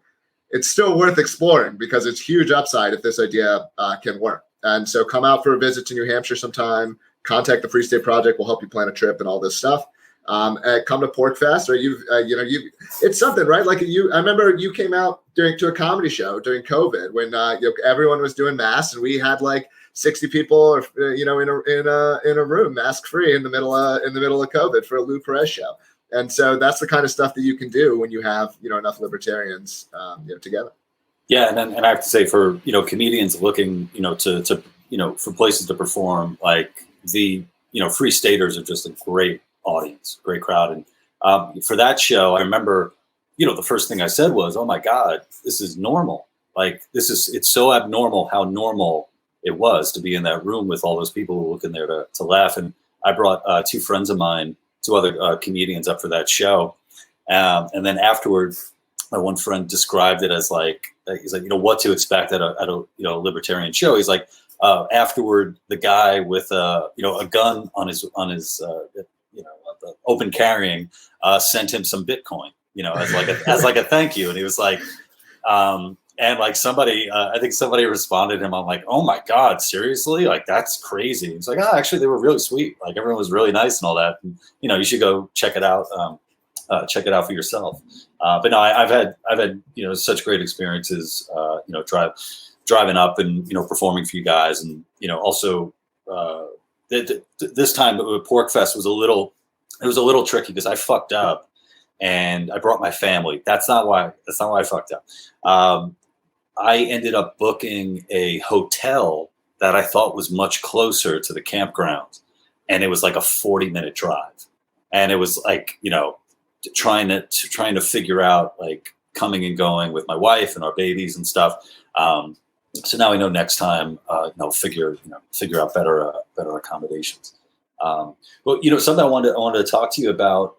it's still worth exploring, because it's huge upside if this idea can work. And so come out for a visit to New Hampshire sometime, contact the Free State Project. We'll help you plan a trip and all this stuff. Come to PorcFest, or it's something, right? Like I remember you came out to a comedy show during COVID when everyone was doing masks, and we had like 60 people, in a room, mask free, in the middle of COVID for a Lou Perez show. And so that's the kind of stuff that you can do when you have enough libertarians together. Yeah, and I have to say, for comedians looking for places to perform, like the Free Staters are just a great audience, great crowd. And for that show, I remember the first thing I said was, oh my God, this is normal. Like it's so abnormal how normal it was to be in that room with all those people who were looking there to laugh. And I brought two friends of mine, two other comedians, up for that show. And then afterward, my one friend described it as he's like, what to expect at a libertarian show. He's like, afterward, the guy with a gun on his open carrying sent him some Bitcoin, as like a thank you. And he was like, and like somebody, I think somebody responded to him. I'm like, oh my God, seriously? Like, that's crazy. He's like, actually, they were really sweet. Like, everyone was really nice and all that. And, you should go check it out. Check it out for yourself. But no, I've had such great experiences. Driving up and performing for you guys, and also this time PorcFest was a little tricky because I fucked up and I brought my family. That's not why I fucked up. I ended up booking a hotel that I thought was much closer to the campground, and it was like a 40-minute drive, and it was like trying to figure out like coming and going with my wife and our babies and stuff. So now we know next time, figure out better accommodations. Well, something I wanted to talk to you about,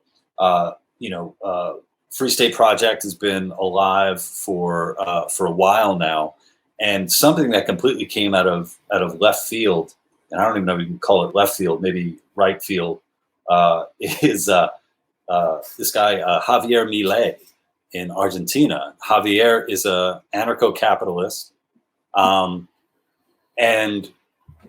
Free State Project has been alive for a while now, and something that completely came out of left field, and I don't even know if you can call it left field, maybe right field, is this guy Javier Milei in Argentina. Javier is a anarcho-capitalist, and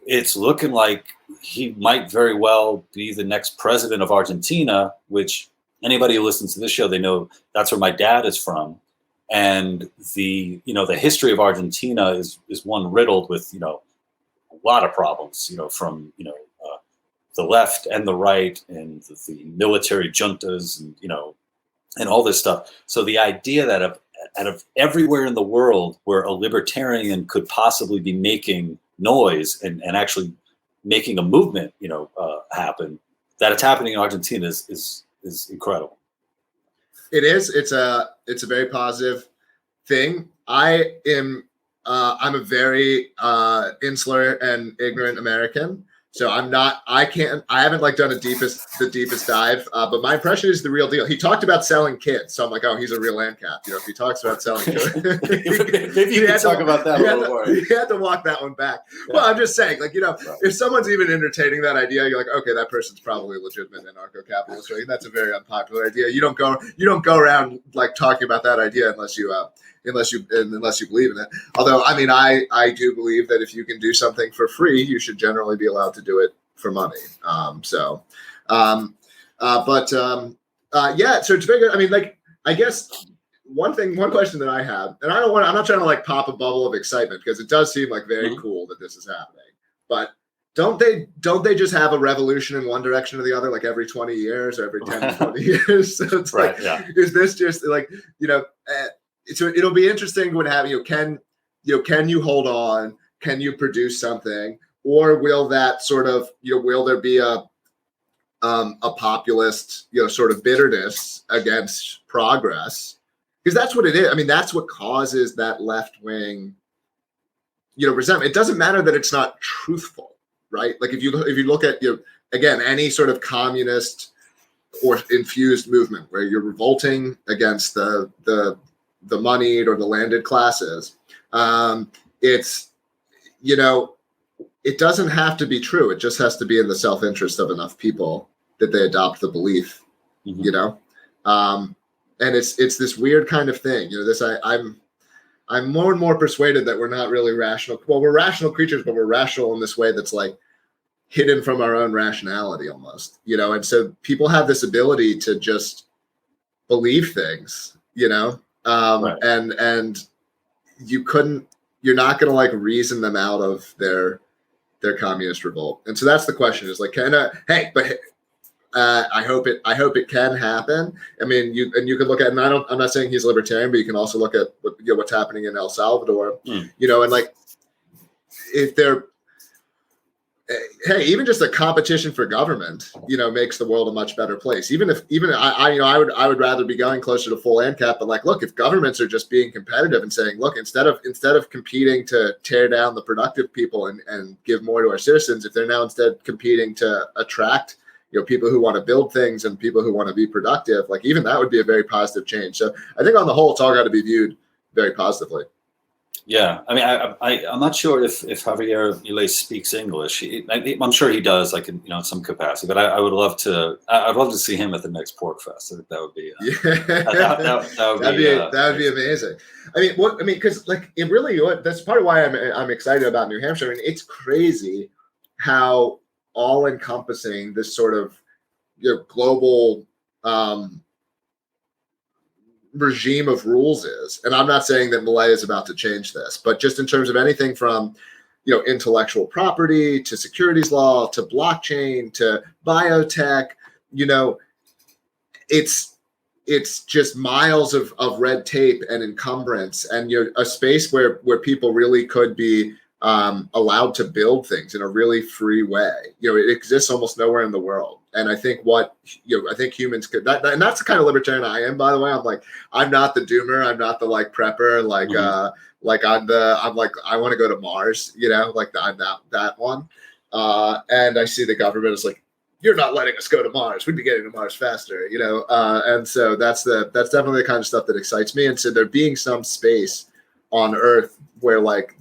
it's looking like he might very well be the next president of Argentina, which anybody who listens to this show, they know that's where my dad is from. And the history of Argentina is one riddled with, a lot of problems, from, the left and the right and the military juntas and all this stuff. So the idea that out of everywhere in the world where a libertarian could possibly be making noise and actually making a movement, happen, that it's happening in Argentina is incredible. It is. It's a very positive thing. I'm a very insular and ignorant American. So I haven't done the deepest dive, but my impression is the real deal. He talked about selling kids. So I'm like, oh, he's a real ANCAP. If he talks about selling kids. Maybe you can talk about that a little more. He had to walk that one back. Yeah. Well, I'm just saying, if someone's even entertaining that idea, you're like, okay, that person's probably a legitimate anarcho-capitalist, right? That's a very unpopular idea. You don't go around talking about that idea unless you believe in it. Although, I do believe that if you can do something for free, you should generally be allowed to do it for money. So it's very good. I guess one question that I have, and I'm not trying to pop a bubble of excitement because it does seem very cool that this is happening, but don't they just have a revolution in one direction or the other, every 20 years or every 10 to 20 years? So it's is this just so it'll be interesting when can you hold on? Can you produce something, or will that sort of will there be a populist sort of bitterness against progress? Because that's what it is. That's what causes that left wing resentment. It doesn't matter that it's not truthful, right? If you look at again any sort of communist or infused movement where you're revolting against the moneyed or the landed classes, it's it doesn't have to be true. It just has to be in the self-interest of enough people that they adopt the belief. And it's this weird kind of thing. I'm more and more persuaded that we're not really rational. Well, we're rational creatures, but we're rational in this way that's hidden from our own rationality almost. And so people have this ability to just believe things. Right. And you're not going to reason them out of their communist revolt. And so that's the question is I hope it can happen. You can look at, and I'm not saying he's libertarian, but you can also look at what's happening in El Salvador, and if they're, even just a competition for government, makes the world a much better place. I would rather be going closer to full ANCAP, but look, if governments are just being competitive and saying, look, instead of competing to tear down the productive people and give more to our citizens, if they're now instead competing to attract people who want to build things and people who want to be productive, even that would be a very positive change. So I think on the whole, it's all got to be viewed very positively. Yeah, I'm not sure if Javier Milei speaks English. I'm sure he does, in some capacity. But I'd love to see him at the next PorcFest. I think that would be that would be amazing. Because it really, that's part of why I'm excited about New Hampshire. It's crazy how all-encompassing this sort of global regime of rules is. And I'm not saying that Milei is about to change this, but just in terms of anything from intellectual property to securities law to blockchain to biotech, it's just miles of red tape and encumbrance, and a space where people really could be allowed to build things in a really free way. It exists almost nowhere in the world. And I think I think humans could, and that's the kind of libertarian I am, by the way. I'm not the doomer. I'm not the prepper. I want to go to Mars, I'm that one. And I see the government as you're not letting us go to Mars. We'd be getting to Mars faster, you know. And so that's definitely the kind of stuff that excites me. And so there being some space on Earth where like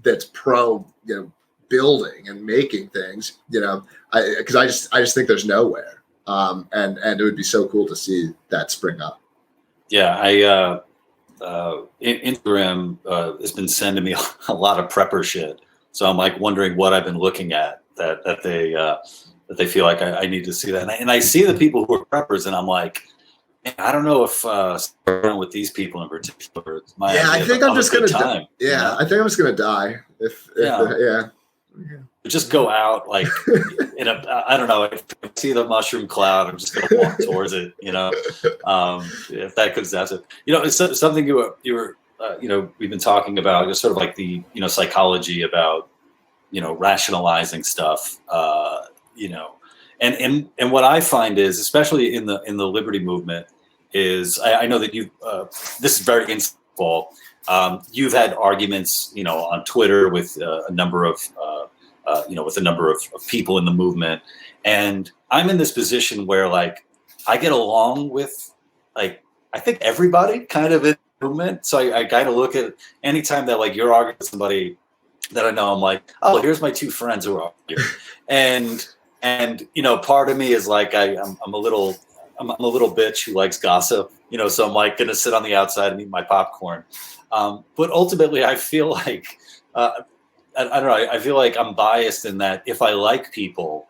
that's pro, you know, building and making things, you know, because I just think there's nowhere. And it would be so cool to see that spring up. Yeah, Instagram has been sending me a lot of prepper shit. So I'm like wondering what I've been looking at that they feel like I need to see that. And I see the people who are preppers, and I'm like, man, I don't know if starting with these people in particular. I think I'm just gonna die. Yeah, I think I'm just gonna die. Just go out like in a, I don't know, if I see the mushroom cloud, I'm just gonna walk towards it, you know. If that comes down to it. You know, it's something you were you know, we've been talking about, just sort of like the, you know, psychology about, you know, rationalizing stuff, you know, and what I find is, especially in the liberty movement, is I know that you this is very insightful. You've had arguments, you know, on Twitter with a number of you know, with a number of people in the movement, and I'm in this position where like I get along with like I think everybody kind of in the movement. So I kind of look at anytime that like you're arguing with somebody that I know, I'm like, oh, here's my two friends who are arguing, and you know, part of me is like I'm a little bitch who likes gossip, you know, so I'm like gonna sit on the outside and eat my popcorn. But ultimately, I feel like I don't know. I feel like I'm biased in that if I like people,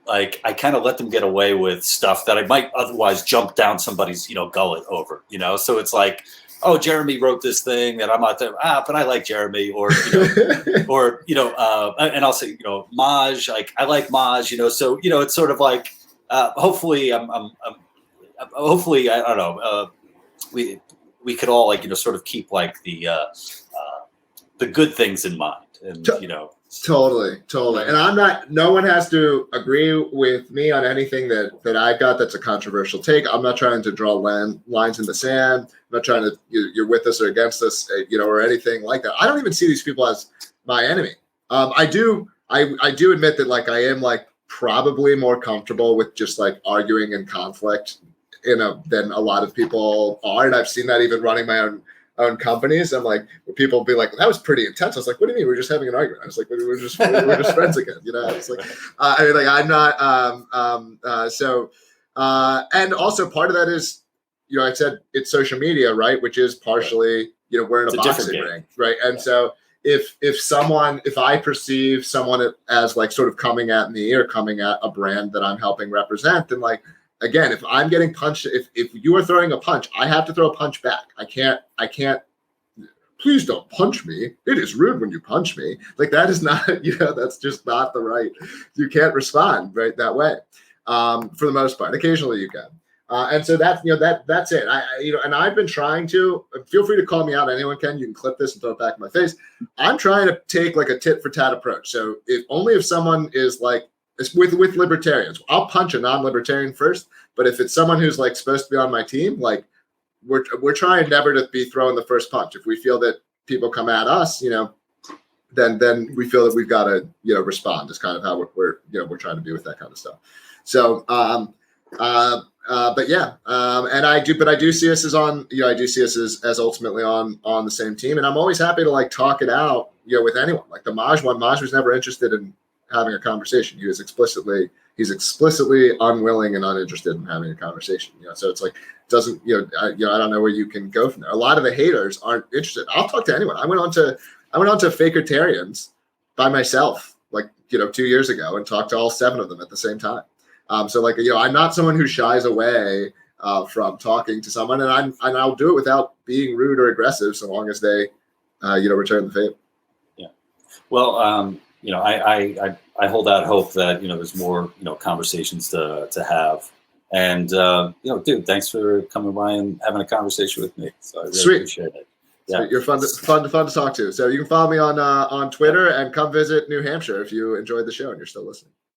like I kind of let them get away with stuff that I might otherwise jump down somebody's, you know, gullet over, you know. So it's like, oh, Jeremy wrote this thing that I'm out there, but I like Jeremy, or you know, or you know, and I'll say, you know, Maj, like I like Maj, you know. So you know, it's sort of like, hopefully, hopefully, I don't know, we could all like, you know, sort of keep like the good things in mind. And you know, totally. And no one has to agree with me on anything that I've got that's a controversial take. I'm not trying to draw lines in the sand. I'm not trying to, you're with us or against us, you know, or anything like that. I don't even see these people as my enemy. I do admit that like I am like probably more comfortable with just like arguing and conflict than a lot of people are. And I've seen that even running my own companies. I'm like, where people be like, that was pretty intense. I was like, what do you mean? We're just having an argument. I was like, we're just friends again. You know, it's like, I mean, like I'm not, and also part of that is, you know, I said it's social media, right? Which is partially, you know, we're in a boxing ring, right? And so if I perceive someone as like sort of coming at me or coming at a brand that I'm helping represent, then like, again, if I'm getting punched, if you are throwing a punch, I have to throw a punch back. I can't, please don't punch me. It is rude when you punch me. Like that is not, you know, that's just not the right, you can't respond right that way. For the most part, occasionally you can. And so that's, you know, that's it. You know, and I've been trying to, feel free to call me out. Anyone can, you can clip this and throw it back in my face. I'm trying to take like a tit for tat approach. So if someone is like, with libertarians, I'll punch a non-libertarian first. But if it's someone who's like supposed to be on my team, like we're trying never to be throwing the first punch. If we feel that people come at us, you know, then we feel that we've got to, you know, respond. Is kind of how we're trying to be with that kind of stuff. So, but yeah, and I do see us as on, you know, I do see us as ultimately on the same team, and I'm always happy to like talk it out, you know, with anyone. Like the Maj one, Maj was never interested in having a conversation. He's explicitly unwilling and uninterested in having a conversation. You know, so it's like doesn't, you know, I don't know where you can go from there. A lot of the haters aren't interested. I'll talk to anyone. I went on to Fakertarians by myself, like, you know, 2 years ago, and talked to all 7 of them at the same time. So like, you know, I'm not someone who shies away from talking to someone, and I'll do it without being rude or aggressive, so long as they, you know, return the favor. Yeah. Well, you know, I hold out hope that, you know, there's more, you know, conversations to have. And, you know, dude, thanks for coming by and having a conversation with me. So I really appreciate it. Yeah. Sweet. You're fun to talk to. So you can follow me on Twitter and come visit New Hampshire if you enjoyed the show and you're still listening.